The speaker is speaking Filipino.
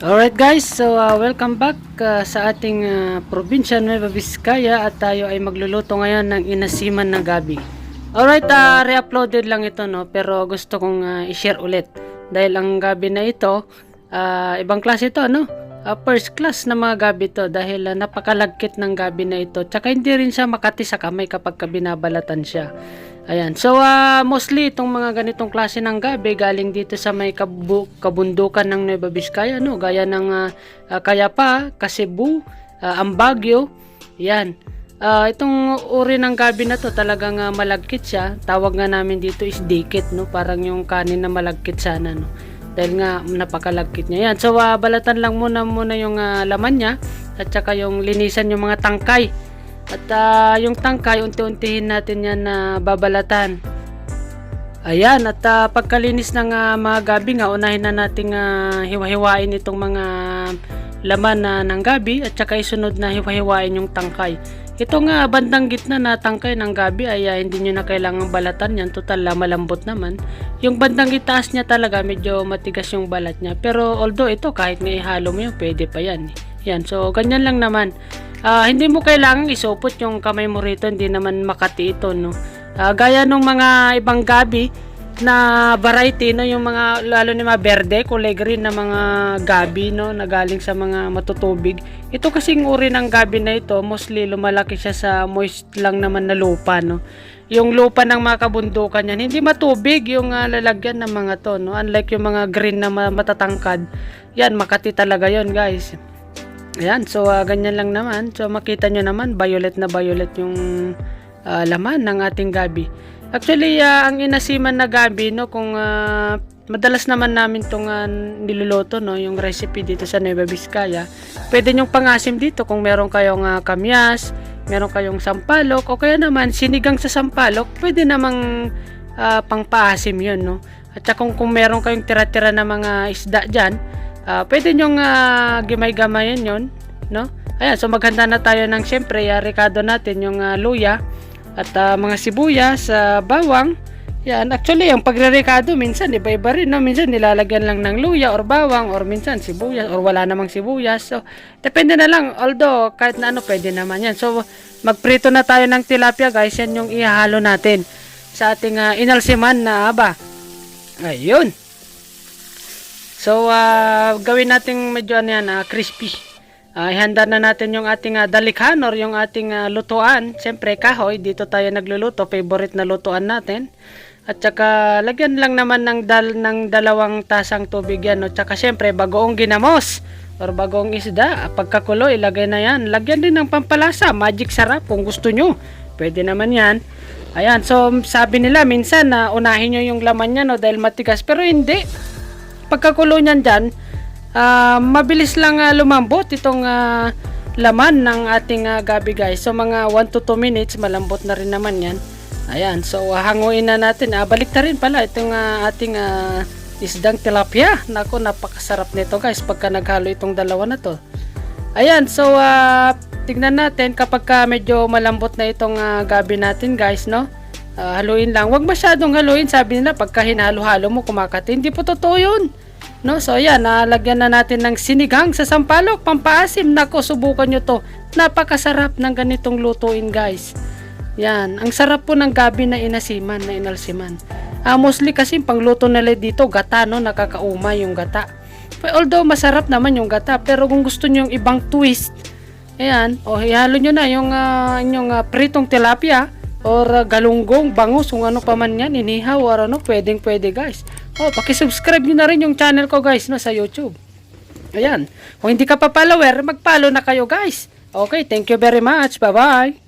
Alright guys, so welcome back sa ating probinsya Nueva Vizcaya at tayo ay magluluto ngayon ng inasiman na gabi. Alright, re-uploaded lang ito no, pero gusto kong i-share ulit dahil ang gabi na ito, ibang klase ito no, first class na mga gabi to dahil napakalagkit ng gabi na ito, tsaka hindi rin siya makati sa kamay kapag binabalatan siya. Ayan. So, mostly itong mga ganitong klase ng gabi galing dito sa may kabundukan ng Nueva Vizcaya, no? Gaya ng Cayapa, Cebu, Ambagyo. Yan. Itong uri ng gabi na to talagang malagkit siya. Tawag nga namin dito is dikit, no? Parang yung kanin na malagkit sana, no? Dahil nga napakalagkit niya. Yan. So, balatan lang muna yung laman niya at saka yung linisan yung mga tangkay. At yung tangkay, unti-untihin natin yan na babalatan. Ayan, at pagkalinis ng mga gabi nga, unahin na natin hiwa-hiwain itong mga laman ng gabi at saka isunod na hiwa-hiwain yung tangkay. Ito nga bandang gitna na tangkay ng gabi ay hindi nyo na kailangang balatan yan, total malambot naman. Yung bandang itaas niya talaga medyo matigas yung balat niya, pero although ito kahit nga ihalo mo yun, pwede pa yan. Yan, so ganyan lang naman. Hindi mo kailangang isupot yung kamay mo rito, hindi naman makati ito, no. Gaya nung mga ibang gabi na variety, no, yung mga lalo ni mga berde, kulay green na mga gabi, no, na galing sa mga matutubig. Ito kasing uri ng gabi na ito, mostly lumalaki siya sa moist lang naman na lupa, no. Yung lupa ng mga kabundukan yan, hindi matubig yung lalagyan ng mga to, no. Unlike yung mga green na matatangkad, yan makati talaga yon, guys. Ayan, so ganyan lang naman. So makita nyo naman, violet na violet yung laman ng ating gabi. Actually, ang inasiman na gabi, no, kung madalas naman namin itong niluluto, no, yung recipe dito sa Nueva Vizcaya. Pwede nyong pangasim dito kung meron kayong kamyas, meron kayong sampalok, o kaya naman sinigang sa sampalok, pwede namang pangpaasim yun, no. At saka kung meron kayong tira-tira na mga isda dyan, pwede nyong gimay-gamayan yun, no? Ayan, so maghanda na tayo ng syempre, ricado natin yung luya at mga sibuyas, bawang. Yan, actually, yung pagre-ricado minsan iba-iba rin, no? Minsan nilalagyan lang ng luya or bawang or minsan sibuyas or wala namang sibuyas. So, depende na lang. Although, kahit na ano, pwede naman yan. So, magprito na tayo ng tilapia, guys. Yan yung ihalo natin sa ating inalsiman na aba. Ayun. So, gawin natin medyo crispy. Ihanda na natin yung ating dalikhan or yung ating lutuan. Siyempre, kahoy. Dito tayo nagluluto. Favorite na lutuan natin. At saka, lagyan lang naman ng 2 tasang tubig yan. At saka, siyempre, bagoong ginamos or bagoong isda. Pagkakulo, ilagay na yan. Lagyan din ng pampalasa. Magic sarap kung gusto nyo. Pwede naman yan. Ayan. So, sabi nila, minsan, unahin nyo yung laman niya, no, dahil matigas. Pero hindi. Pagkakulo niyan dyan, mabilis lang lumambot itong laman ng ating gabi, guys. So mga 1 to 2 minutes, malambot na rin naman yan. Ayan, so hanguin na natin. Balik na rin pala itong ating isdang tilapia. Naku, napakasarap nito, guys, pagka naghalo itong dalawa na to. Ayan, so tignan natin kapag medyo malambot na itong gabi natin, guys, no? Haluin lang. Huwag masyadong haluin. Sabi nila, pagka hinalo-halo mo, kumakati. Hindi po totoo yun. No? So, yan. Lagyan na natin ng sinigang sa sampalok. Pampaasim. Nako, subukan nyo to. Napakasarap ng ganitong lutuin, guys. Yan. Ang sarap po ng gabi na inasiman, na inalsiman. Mostly kasi pangluto nila dito, gata, no? Nakakauma yung gata. Although, masarap naman yung gata. Pero kung gusto nyo yung ibang twist, ayan. O, ihalo nyo na yung inyong pritong tilapia or galunggong, bangus, kung ano pa man yan, inihaw or ano, pwedeng-pwede, guys. Paki-subscribe nyo na rin yung channel ko, guys, no, sa YouTube. Ayan. Kung hindi ka pa follower, mag-follow na kayo, guys. Okay, thank you very much. Bye-bye.